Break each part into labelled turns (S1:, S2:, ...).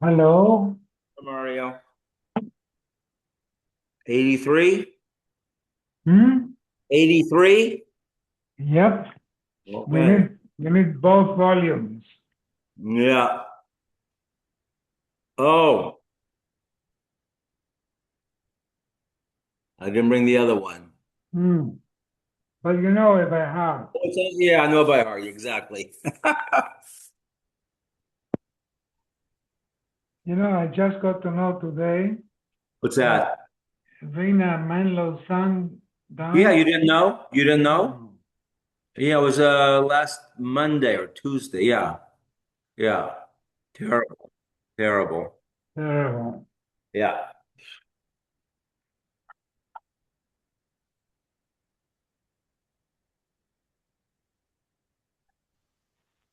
S1: Hello?
S2: Mario. 83?
S1: Hmm?
S2: 83?
S1: Yep. You
S2: Okay.
S1: need you need both volumes.
S2: Yeah. Oh, I didn't bring the other one.
S1: Hmm. But you know if I have.
S2: Yeah, I know by heart. Exactly.
S1: I just got to know today
S2: What's
S1: that
S2: that?
S1: Rina Manlow's son
S2: Yeah,
S1: died.
S2: you didn't know? You didn't know?
S1: No.
S2: Yeah, it was last Monday or Tuesday. Yeah. Yeah. Terrible. Terrible.
S1: Terrible.
S2: Yeah.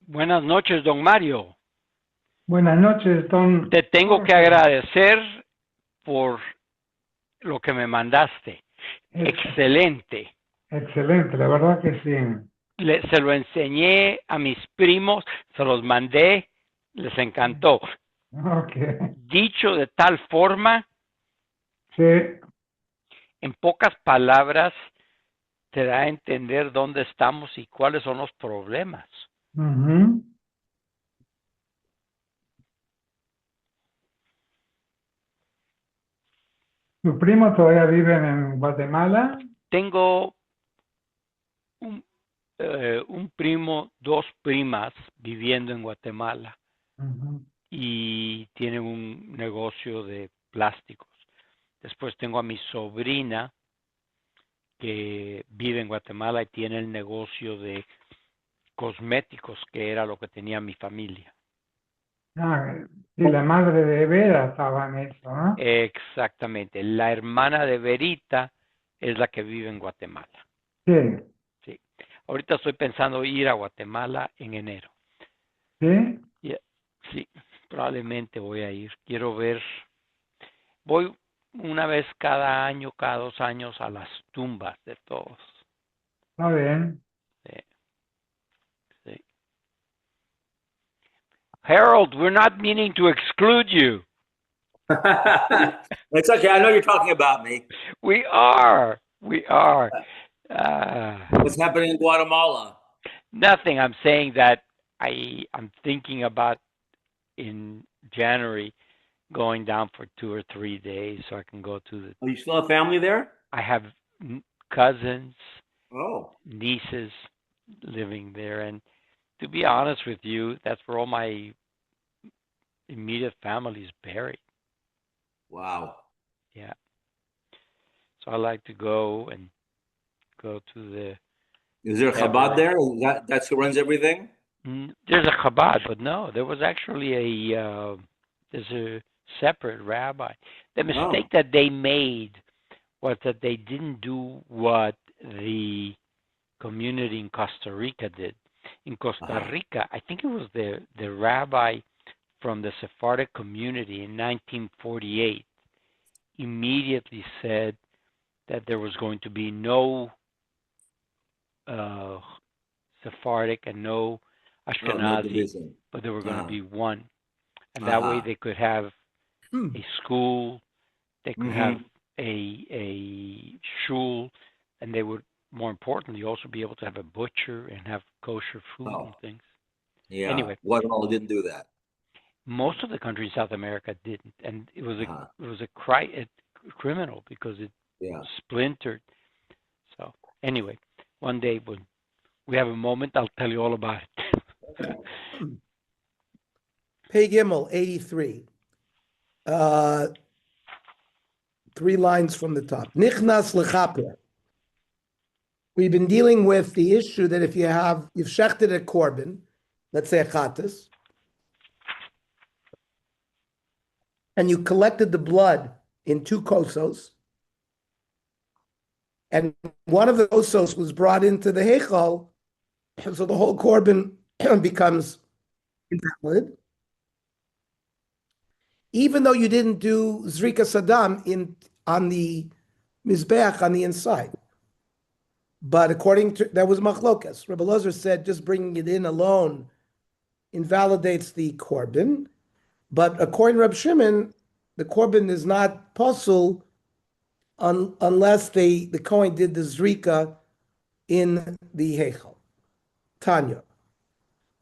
S3: Buenas noches, don Mario.
S1: Buenas noches, don
S3: Te tengo que
S1: Jorge.
S3: agradecer por lo que me mandaste.
S1: Es
S3: Excelente.
S1: excelente, la verdad que sí.
S3: Se lo enseñé a mis primos, se los mandé, les encantó.
S1: Ok.
S3: Dicho de tal forma,
S1: Sí.
S3: en pocas palabras, te da a entender dónde estamos y cuáles son los problemas.
S1: Ujú. ¿Tu primo todavía vive en Guatemala?
S3: Tengo un primo, dos primas viviendo en Guatemala
S1: Ujú.
S3: y tienen un negocio de plásticos. Después tengo a mi sobrina que vive en Guatemala y tiene el negocio de cosméticos, que era lo que tenía mi familia.
S1: Ah, sí, la madre de Vera estaba en eso, ¿no?
S3: Exactamente. La hermana de Verita es la que vive en Guatemala.
S1: Sí,
S3: Sí. Ahorita estoy pensando ir a Guatemala en enero.
S1: sí.
S3: Yeah. Sí, probablemente voy a ir. Quiero ver. Voy una vez cada año, cada 2 años a las tumbas de todos.
S1: Está bien.
S3: Sí, sí. Harold, we're not meaning to exclude you.
S2: It's okay. I know you're talking about me.
S3: We are. We are. Uh,
S2: What's happening in Guatemala?
S3: Nothing. I'm saying that I'm thinking about in January going down for 2 or 3 days so I can go to the.
S2: Oh, you still have family there?
S3: I have cousins,
S2: Oh,
S3: nieces living there, and to be honest with you, that's where all my immediate family is buried.
S2: wow.
S3: Yeah. So I like to go and go to the
S2: Is there a Chabad
S3: cemetery.
S2: there? That's who runs everything?
S3: There's a Chabad, but no, there was actually there's a separate rabbi. The
S2: Oh,
S3: mistake that they made was that they didn't do what the community in Costa Rica did. In Costa
S2: uh-huh.
S3: Rica, I think it was the rabbi from the Sephardic community in 1948 immediately said that there was going to be no uh, Sephardic and no
S2: Oh, no
S3: Ashkenazi,
S2: division.
S3: but there were going to
S2: Uh-huh.
S3: be one. And that way
S2: Uh-huh.
S3: they could have a school, they could have
S2: Mm-hmm.
S3: a shul, and they would, more importantly, also be able to have a butcher and have kosher food
S2: Oh,
S3: and things.
S2: yeah.
S3: Anyway,
S2: Guatemala didn't do that.
S3: most of the countries in South America didn't, and
S2: Uh-huh.
S3: it was a criminal because it
S2: Yeah.
S3: splintered. So anyway, one day when we have a moment, I'll tell you all about it.
S4: Pei Gimel, 83. Uh, 3 lines from the top. Nichnas lechaper. We've been dealing with the issue that if you've shechted a korban, let's say a chatas, and you collected the blood in 2 kosos, and one of the kosos was brought into the heichal, so the whole korban becomes invalid, even though you didn't do zrika sadam on the mizbeach on the inside. But according to that was machlokas. Rebbe Lozer said just bringing it in alone invalidates the korban, but according to Reb Shimon, the korban is not possible unless the Kohen did the zrika in the heichal. Tanya.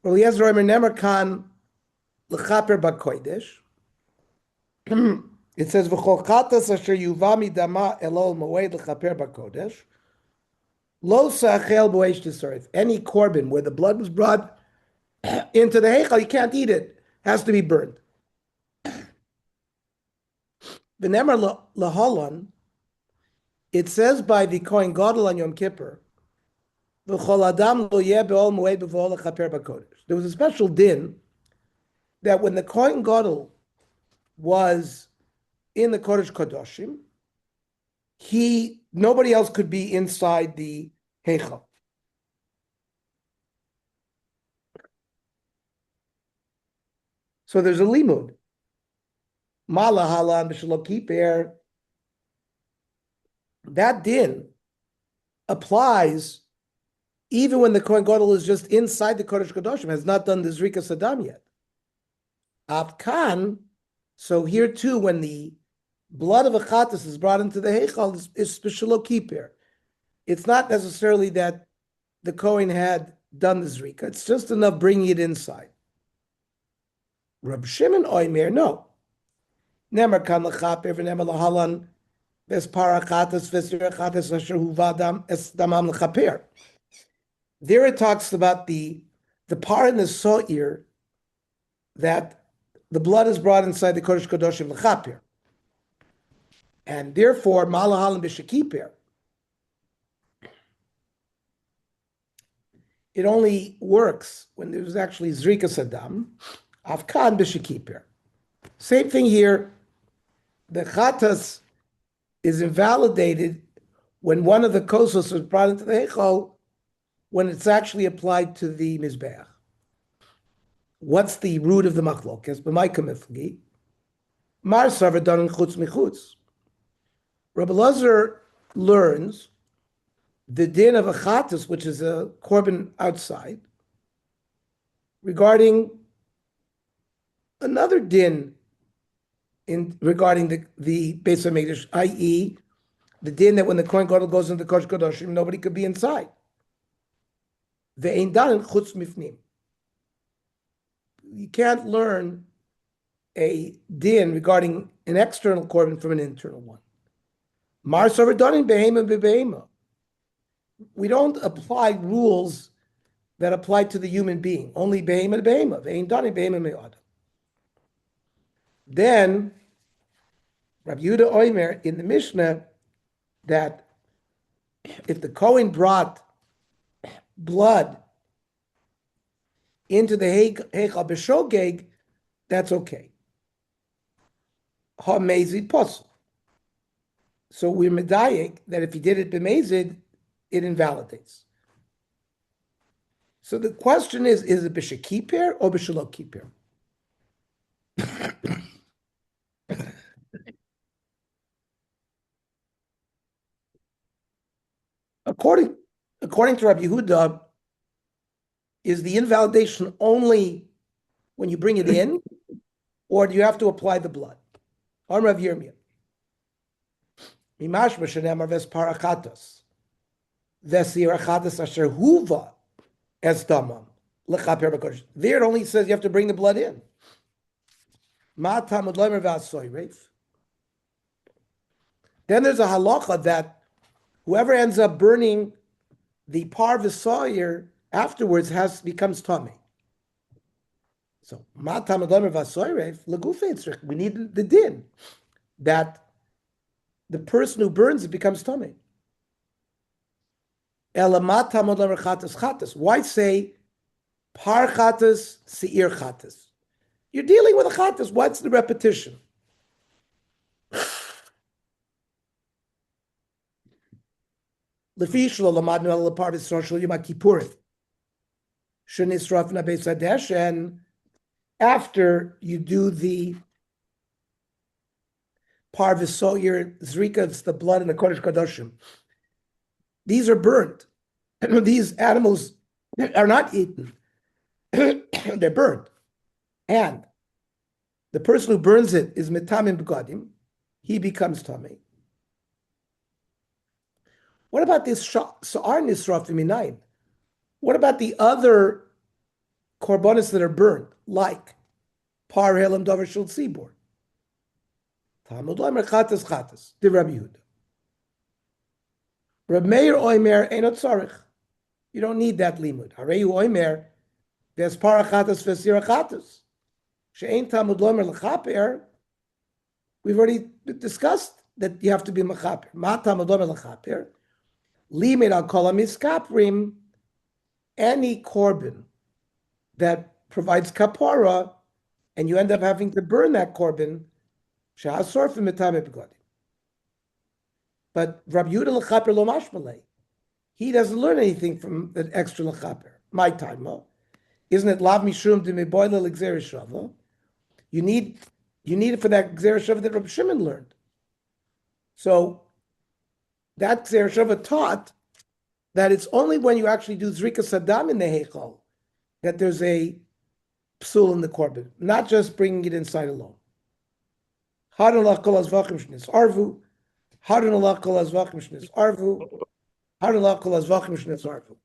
S4: Eliezer Omer nemer kan lechaper bakodesh. It says v'chol chatas asher yuva midama elol moed lechaper bakodesh. Lo sachel bo'esh tisarif. Any korban where the blood was brought into the heichal, you can't eat it. It has to be burned. V'nemer lahalon. It says by the Kohen Gadol on Yom Kippur, there was a special din that when the Kohen Gadol was in the Kodesh Kodoshim, nobody else could be inside the Heichal. So there's a limud. Malahala and B'Shalokiper. That din applies even when the Kohen Gadol is just inside the Kodesh Kodoshim, has not done the Zrika Saddam yet. Avkan, so here too, when the blood of a chatas is brought into the Heichal, is special kippur. It's not necessarily that the Kohen had done the Zrika, it's just enough bringing it inside. Reb Shimon Oimer, no. Nemer kan lechaper v'nemer lahalan there it talks about the part in the so'ir that the blood is brought inside the Kodesh Kodoshim l'chapir. And therefore, malahalim b'shekipir. It only works when there's actually zrika sadam, afkan b'shekipir. Same thing here. The chatas is invalidated when one of the kosos is brought into the heichal when it's actually applied to the mizbeach. What's the root of the machlokes? B'maika mifgi. Mar savar danin chutz michutz. Rabbi Elazar learns the din of a chatas, which is a korban outside, regarding another din regarding the Beis HaMikdash, i.e., the din that when the Kohen Gadol goes into the Kodesh Kodoshim, nobody could be inside. Ve'ein danin chutz mifnim. You can't learn a din regarding an external korban from an internal one. Mar savar danin behema bebehema. We don't apply rules that apply to the human being. Only behema behema. Ve'ein danin behema me'adam. Then Rabbi Yehuda Oimer in the Mishnah that if the Kohen brought blood into the Heichal B'Shogeg, that's okay. Ha-mezid posel. So we're medayik that if he did it b'mezid, it invalidates. So the question is it b'shekipir or b'shalokipir? According to Rabbi Yehuda, is the invalidation only when you bring it in, or do you have to apply the blood? Am Rav Yirmiyah. Mimashma shenemar ves parachatos. Vesir achatos asher huva es damam lechaper b'kodesh. There it only says you have to bring the blood in. Ma tamud loimer v'asoyreif. Then there's a halacha that whoever ends up burning the parvis sawyer afterwards becomes tummy. So we need the din that the person who burns it becomes tummy. Why say par chatas, seir chatas? You're dealing with a chatas. What's the repetition? And after you do the parvis soyer zrika, it's the blood in the Kodesh Kadoshim. These are burnt. These animals are not eaten. they're burned. And the person who burns it is metamim begadim, he becomes tummy. What about this sa'ar nisraf minayin? What about the other korbanos that are burned, like par helam davar shel tzibur? Talmud omer chatas chatas, the Rabbi Yehuda. Reb Meir omer einot tzarich. You don't need that limud. Hareyu omer, there's para chatas v'sira chatas. She'ein Talmud omer l'chaper. We've already discussed that you have to be mechaper. Ma Talmud omer l'chaper. Limit al kol miskaprim. Any korban that provides kapara, and you end up having to burn that korban, she'asor f'metame b'godim. But Rabbi Yehuda l'chaper lo mashmalei. He doesn't learn anything from that extra l'chaper. My time, isn't it lav mishum de meboila l'gzera shava? You need it for that gzera shava that Rabbi Shimon learned. So that gzera shava taught that it's only when you actually do zrika sadam in the heichal that there's a psul in the korban, not just bringing it inside alone. Harun Allah kol azvachim shnis arvu, Harun Allah kol azvachim shnis arvu, Harun Allah kol azvachim shnis arvu.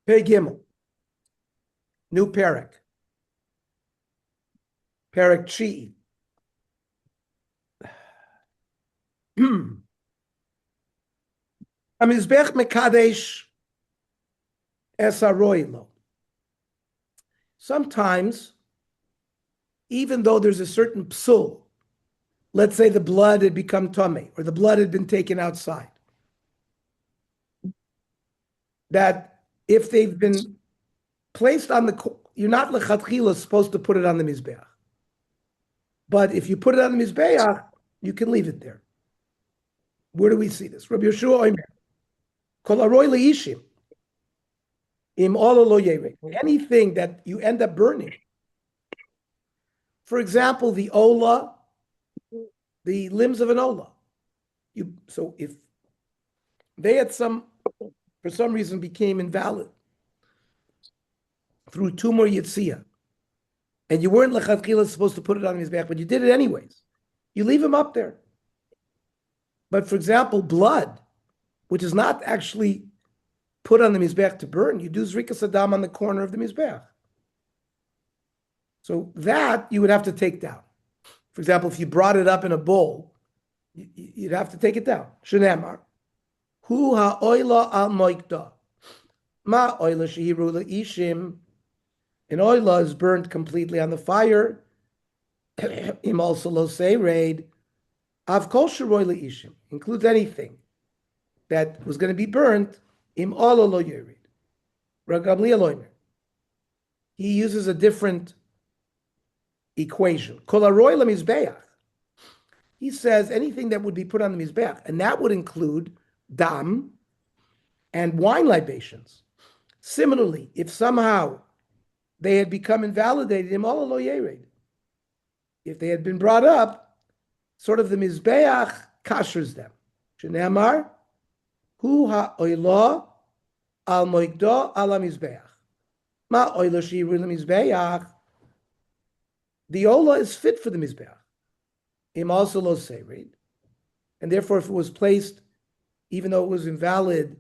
S4: Pei Gimel, new parak, parak Chi. Amizbech mekadesh es haroilo. Sometimes, even though there's a certain psul, let's say the blood had become tummy, or the blood had been taken outside, that if they've been placed on the, you're not lechatchila supposed to put it on the mizbeach. But if you put it on the mizbeach, you can leave it there. Where do we see this? Rabbi Yeshua Omer, Kol aroy leishim, im olo lo yerek. Anything that you end up burning. For example, the ola, the limbs of an ola. So if they had for some reason became invalid through tumor yitzia, and you weren't lechatchila supposed to put it on his back, but you did it anyways, you leave him up there. But for example, blood, which is not actually put on the mizbeach to burn, you do zrika sadam on the corner of the mizbeach. So that you would have to take down. For example, if you brought it up in a bowl, you'd have to take it down. Shenemar, hu ha'oila al moikda, ma oila shehiru leishim. An oila is burned completely on the fire. Im also lo seirade. Av kol sheroy leishim includes anything that was going to be burnt. Im olo lo yerid. Ragamli aloymer. He uses a different equation. Kol haroy lemizbeach. He says anything that would be put on the mizbeach, and that would include dam and wine libations. Similarly, if somehow they had become invalidated, im olo lo yerid. If they had been brought up, sort of the mizbeach kashers them. Sheneamar, hu ha'oila al moigdo al mizbeach. Ma oila shiru mizbeach. The ola is fit for the mizbeach. Im also lo serid, and therefore, if it was placed, even though it was invalid,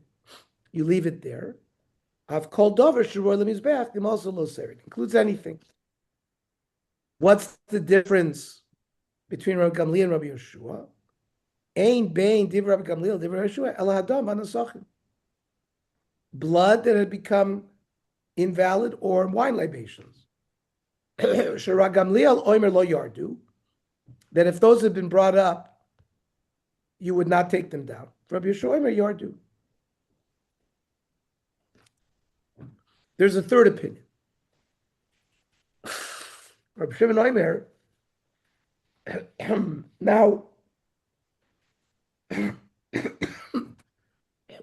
S4: you leave it there. I've called dover shiru mizbeach. Im also lo serid includes anything. What's the difference between Rabbi Gamliel and Rabbi Yeshua? Ein bein div Rabbi Gamliel, div Rabbi Yeshua, el hadam anasachim. Blood that had become invalid or wine libations. Shara Gamliel oimer lo yardu, that if those had been brought up, you would not take them down. Rabbi Yeshua oimer yardu. There's a third opinion. Rabbi Shimon oimer. Now,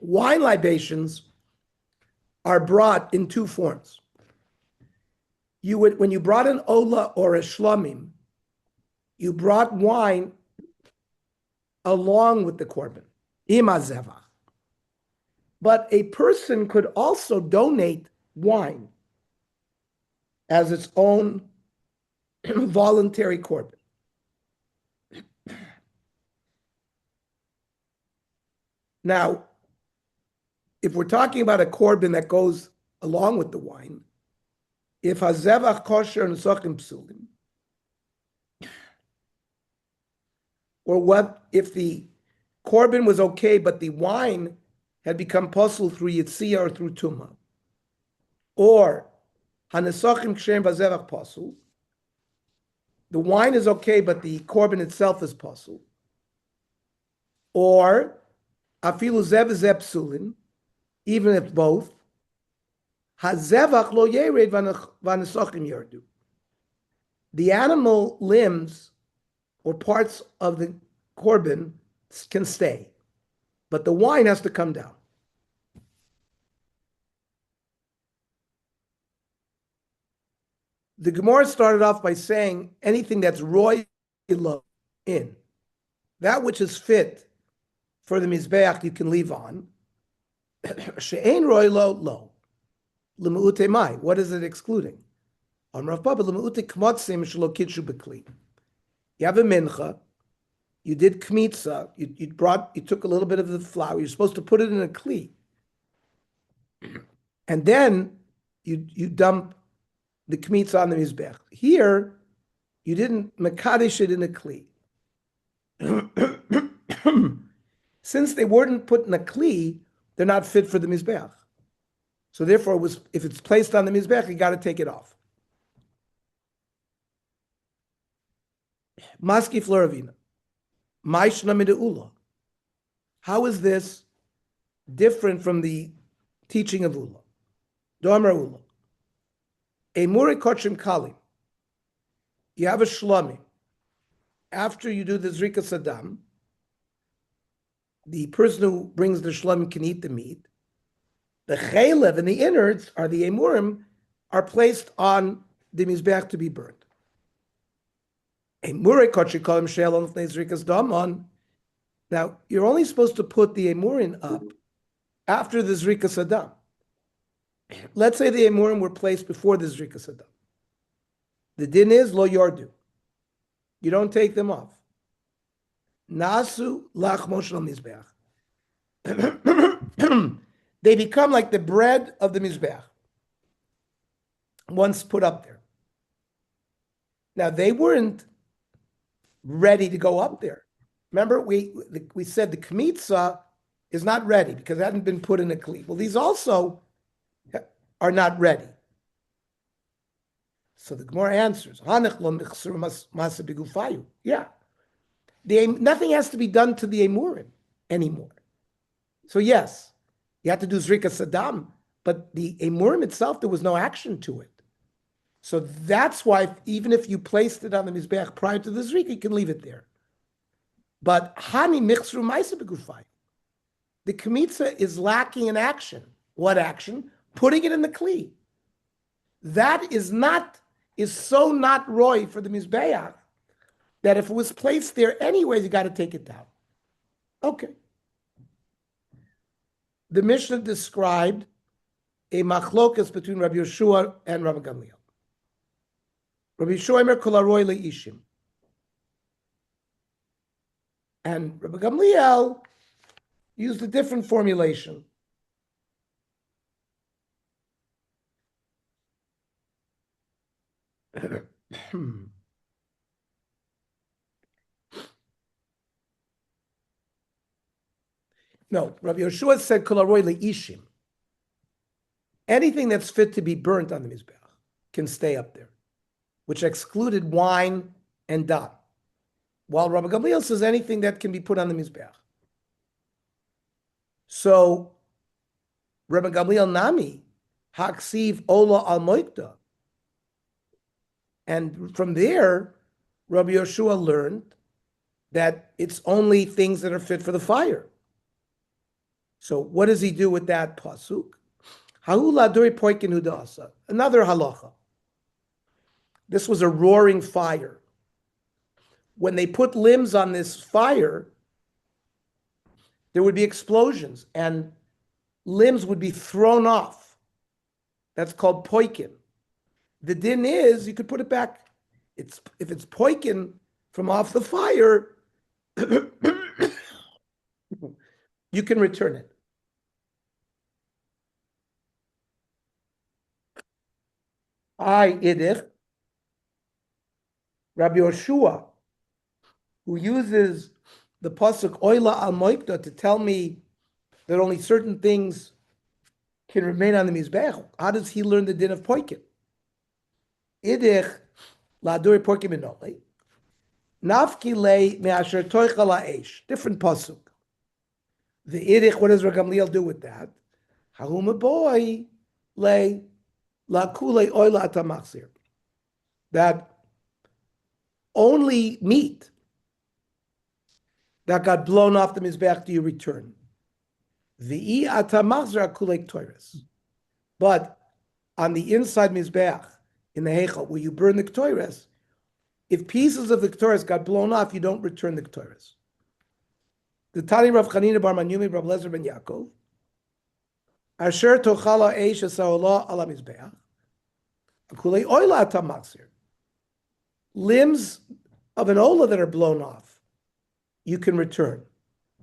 S4: wine libations are brought in two forms. You would, when you brought an ola or a shlamim, you brought wine along with the korban. Ima zevach. But a person could also donate wine as its own voluntary korban. Now, if we're talking about a korban that goes along with the wine, if hazevach kosher and sochim psulim, or what if the korban was okay, but the wine had become puzzled through yitzia or through tuma, or hanesachim kshem vazevach pasul, the wine is okay, but the korban itself is pasul, or afilu zev zev psulin, even if both, hazevach lo yered vanesachim yerdu. The animal limbs or parts of the korban can stay, but the wine has to come down. The Gemara started off by saying anything that's roy in, that which is fit for the mizbeach you can leave on. She'ein roy lo l'meute mai. What is it excluding? Amrav Papa l'meute kmotzim shelo kidshu b'kli. You have a mincha. You did kmitza. You took a little bit of the flour. You're supposed to put it in a kli, and then you dump the kmitza on the mizbech. Here, you didn't mekadesh it in a kli. Since they weren't put in a kli, they're not fit for the mizbech. So therefore, if it's placed on the mizbech, you got to take it off. Maski floravina. Maishna mideula. How is this different from the teaching of Ula? Domer Ula. A murikochim kali. You have a shlami. After you do the zrika sadam, the person who brings the shlami can eat the meat. The chaylev and the innards are the emurim are placed on the mizbeach to be burned. A murikochim kalim shelon fnei zrikas damon. Now you're only supposed to put the emurim up after the zrika sadam. Let's say the emurim were placed before the zrika sadam. The din is lo yardu. You don't take them off. Nasu lachmo shel mizbeach. They become like the bread of the mizbeach once put up there. Now they weren't ready to go up there. Remember, we said the kmitza is not ready because it hadn't been put in a kli. Well, these also are not ready. So the Gemara answers, yeah. Nothing has to be done to the emurim anymore. So yes, you have to do zrika sadam, but the emurim itself, there was no action to it. So that's why even if you placed it on the mizbeach prior to the zrika, you can leave it there. But hani michsru ma'isa begufay. The kmitza is lacking in action. What action? Putting it in the kli. That is so not roy for the mizbeach that if it was placed there anyways, you got to take it down. Okay. The Mishnah described a machlokas between Rabbi Yeshua and Rabbi Gamliel. Rabbi Yeshua emer kol haroy leishim. And Rabbi Gamliel used a different formulation. No, Rabbi Yeshua said kol haroy leishim. Anything that's fit to be burnt on the mizbeach can stay up there, which excluded wine and dam. While Rabbi Gamliel says anything that can be put on the mizbeach. So Rabbi Gamliel nami haksiv ola al moikda. And from there, Rabbi Yeshua learned that it's only things that are fit for the fire. So what does he do with that pasuk? Another halacha. This was a roaring fire. When they put limbs on this fire, there would be explosions and limbs would be thrown off. That's called poikin. The din is you could put it back. If it's poikin from off the fire, you can return it. Idich, Rabbi Yoshua, who uses the pasuk oila al moikda to tell me that only certain things can remain on the mizbech. How does he learn the din of poikin? Idich la'aduri poikin minole. Nafki le me'asher toicha la'esh. Different pasuk. The idich, what does Gamliel do with that? Hahuma boy le la'kule oila atamachzir. That only meat that got blown off the mizbech do you return. V'i atamachzir akulek toiris. But on the inside mizbech, in the heichal, where you burn the ktoiris, if pieces of the ktoiris got blown off, you don't return the ktoiris. The Tani Rav Chanina bar Manyumi Rav Lezer ben Yaakov, Asher tochala eish esaolah ala mizbeach, akulei oila atamachzir. Limbs of an ola that are blown off, you can return.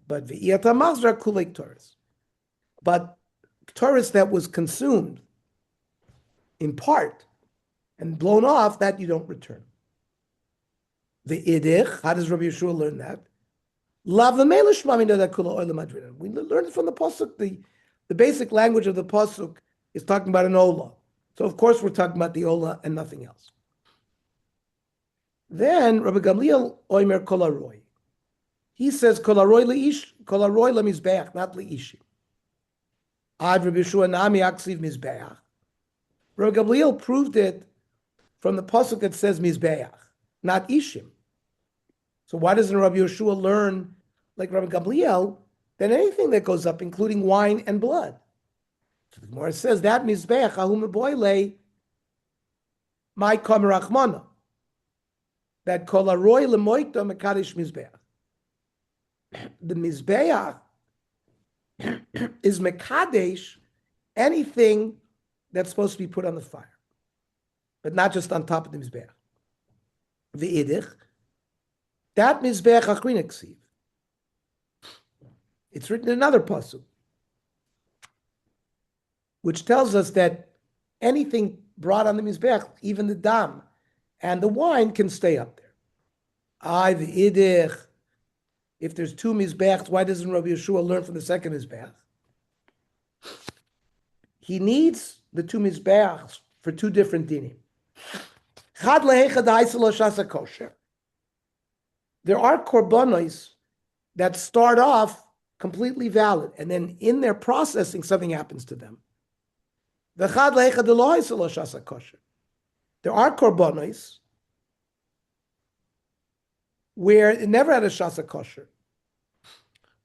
S4: But v'i atamachzir akulei ktoiris. But ktoiris that was consumed in part and blown off, that you don't return. The idich, how does Rabbi Yeshua learn that? We learned it from the pasuk. The basic language of the pasuk is talking about an ola. So of course we're talking about the ola and nothing else. Then Rabbi Gamliel oimer kolaroy. He says kolaroy leish, kolaroy lemizbeach, not leishi. Ad Rabbi Yeshua nami aksiv mizbeach. Rabbi Gamliel proved it from the pasuk that says mizbeach, not ishim. So why doesn't Rabbi Yeshua learn like Rabbi Gamliel that anything that goes up, including wine and blood? So the Gemara says that mizbeach ahum boile my kamerachmana. That kol aroy lemoikta mekadesh mizbeach. The mizbeach is mekadesh anything that's supposed to be put on the fire, but not just on top of the mizbeach. The idich, that mizbeach achrin eksiv. It's written in another pasuk, which tells us that anything brought on the mizbeach, even the dam and the wine, can stay up there. The idich. If there's two mizbeachs, why doesn't Rabbi Yeshua learn from the second mizbeach? He needs the two mizbeachs for two different dinim. There are korbanos that start off completely valid, and then in their processing, something happens to them. There are korbanos where it never had a shasa kosher.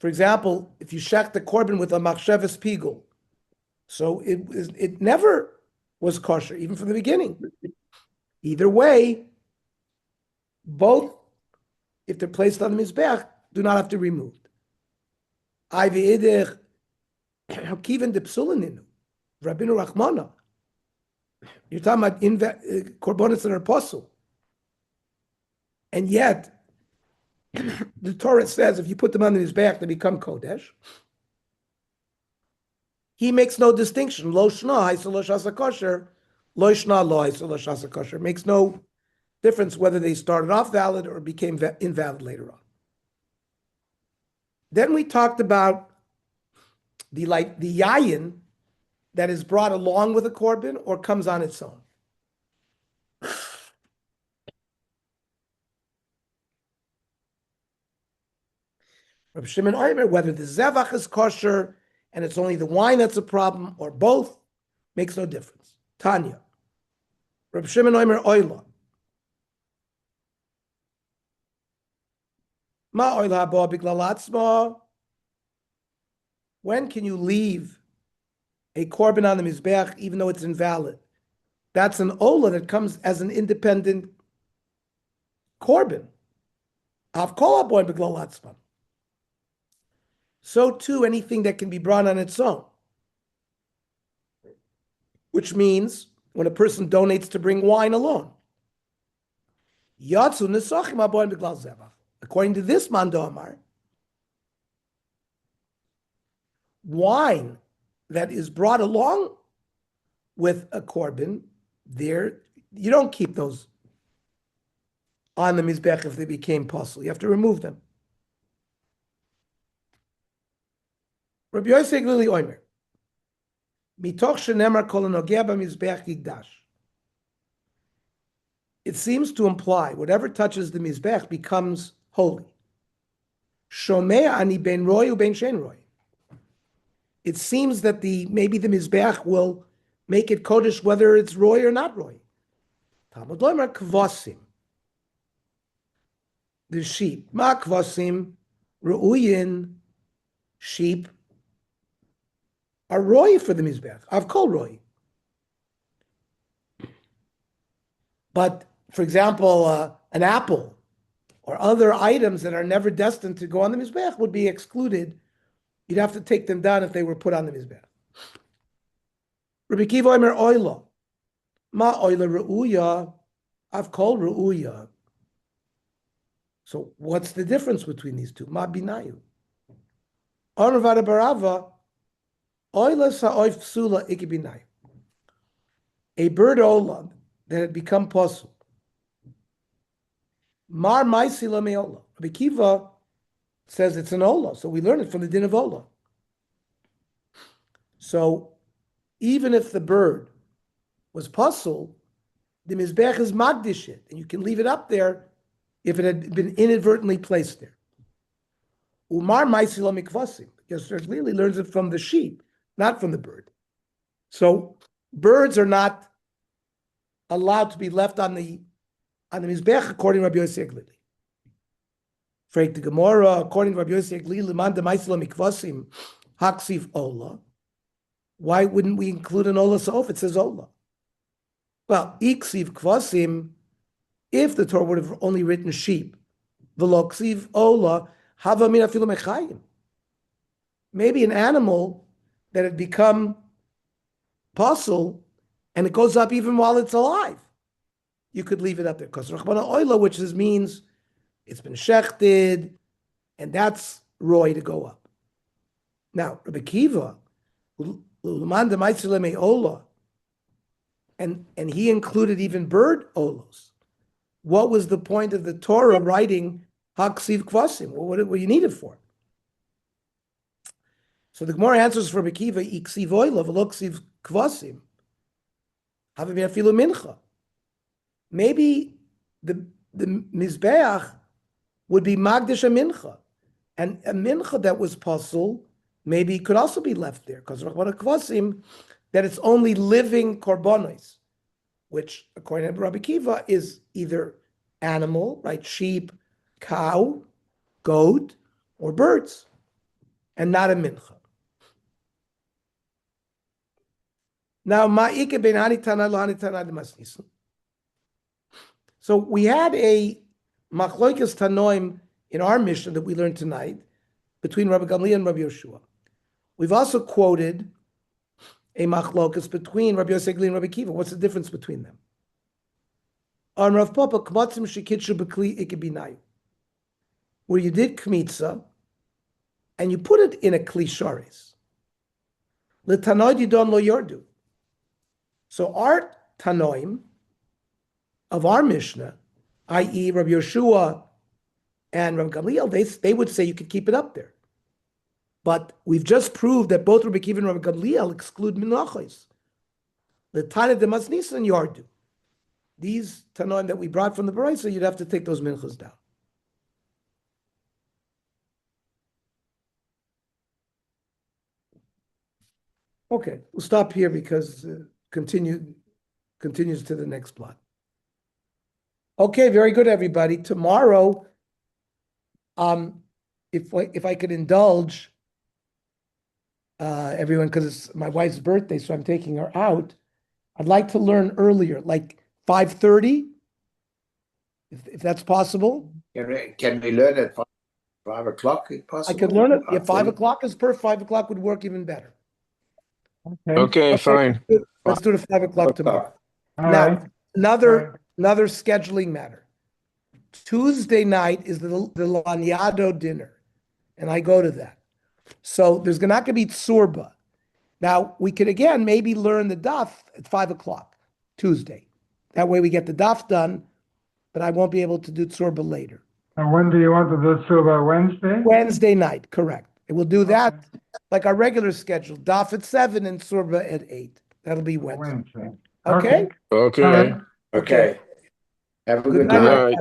S4: For example, if you shech the korban with a machshavas pigul, so it never was kosher, even from the beginning. Either way, both, if they're placed on the mizbeach, do not have to be removed. You're talking about korbanos that are apostle. And yet, the Torah says if you put them on his back, they become kodesh. He makes no distinction. Lo shna haisel shasa kosher, lo shna lo haisel shasa kosher. Makes no difference whether they started off valid or became invalid later on. Then we talked about the yayin that is brought along with a korban or comes on its own. Reb Shimon Omer, whether the zevach is kosher and it's only the wine that's a problem, or both, makes no difference. Tanya. Reb Shimon Omer oila. Ma oila haba biglal atzma. When can you leave a korban on the mizbeach even though it's invalid? That's an ola that comes as an independent korban. Av kol haboy biglal atzma. so too anything that can be brought on its own. Which means when a person donates to bring wine alone. According to this Mando Amar, wine that is brought along with a korban, there you don't keep those on the mizbech if they became possible. You have to remove them. Rabbi Yosef Lili Oimer, mitoch shenemar kol hanogeh b'mizbech yigdash. It seems to imply whatever touches the mizbech becomes holy. Shomea ani ben roy u ben shen roy. It seems that maybe the mizbech will make it kodesh whether it's roy or not roy. Talmud Loimer kvasim. The sheep. Ma kvasim ru'uyin. Sheep are roy for the mizbech. I've called roy. But for example, an apple or other items that are never destined to go on the mizbech would be excluded. You'd have to take them down if they were put on the mizbech. Rabbi Kiva Omer oila. Ma oila ru'uya. I've called ru'uya. So what's the difference between these two? Ma binayu. Onavada barava. Oila sa'oif psula ikibinayu. A bird ola that had become possible. Mar maisila me'ola. Rabbi Kiva says it's an ola, so we learn it from the din of ola. So even if the bird was puzzle, the mizbech is magdish it, and you can leave it up there if it had been inadvertently placed there. Umar maisila mikvasim. Yosef clearly learns it from the sheep, not from the bird. So birds are not allowed to be left on the mizbech according to Rabbi Yosef Glili. Freit the Gemara, according to Rabbi Yosef Glili, man de maisila mikvasim haksiv ola. Why wouldn't we include an ola sof? It says ola. Well, iksiv kvasim, if the Torah would have only written sheep, v'lo ksiv ola hava min afilu mechayim. Maybe an animal that had become puzzle and it goes up even while it's alive. You could leave it up there. Because Rachmana Oila, which means it's been shechted, and that's roy to go up. Now, Rabbi Kiva, and he included even bird olos. What was the point of the Torah writing Haksiv Kvasim? What do you need it for? So the Gemara answers for Rabbi Kiva, Iksiv Oila, Veloksiv Kvasim. Haviminafilu Mincha. Maybe the Mizbeach would be Magdish a Mincha. And a Mincha that was puzzle maybe could also be left there. Because Rachmana Kvasim, that it's only living korbanos, which according to Rabbi Kiva is either animal, right? Sheep, cow, goat, or birds, and not a Mincha. Now, Ma'ike ben Hanitana lo Hanitana de Masnisu. So we had a Machloikas Tanoim in our mission that we learned tonight between Rabbi Gamliel and Rabbi Yoshua. We've also quoted a Machlokas between Rabbi Yosef and Rabbi Kiva. What's the difference between them? On Rav Papa, Kmatzim Shekitshu B'Kli Ikebinayu, where you did Kmitza and you put it in a Kli Sharis. L'Tanoid Yidon Lo Yordu. So our Tanoim of our Mishnah, i.e. Rabbi Yoshua and Rabbi Gamliel, they would say you could keep it up there. But we've just proved that both Rabbi Kiva and Rabbi Gamliel exclude Menachos. The Tana de Masnisa and Yardu. These Tanoim that we brought from the Baraisa, you'd have to take those minchas down. Okay, we'll stop here because continues to the next plot. Okay, very good, everybody. Tomorrow, if I could indulge everyone, because it's my wife's birthday, so I'm taking her out. I'd like to learn earlier, like 5:30, if that's possible.
S5: Can we learn at 5 o'clock, if
S4: I
S5: possible?
S4: could learn it. Yeah, 5
S5: 5:30?
S4: o'clock is perfect. 5 o'clock would work even better.
S1: Okay.
S6: Okay, fine.
S4: Let's do it at 5 o'clock tomorrow.
S5: 5 o'clock.
S1: All
S4: Now,
S1: right.
S4: another scheduling matter. Tuesday night is the Lanyado dinner, and I go to that. So there's not going to be tsurba. Now, we could, again, maybe learn the daf at 5 o'clock, Tuesday. That way we get the daf done, but I won't be able to do tsurba later.
S1: And when do you want to do Suba? Wednesday?
S4: Wednesday night, correct. And we'll do that like our regular schedule, daf at 7 and tsurba at 8. That'll be Wednesday.
S1: Wednesday.
S4: Okay?
S6: Okay.
S1: All right.
S5: Okay. Have a good
S4: Good
S6: Good
S5: night.
S6: night.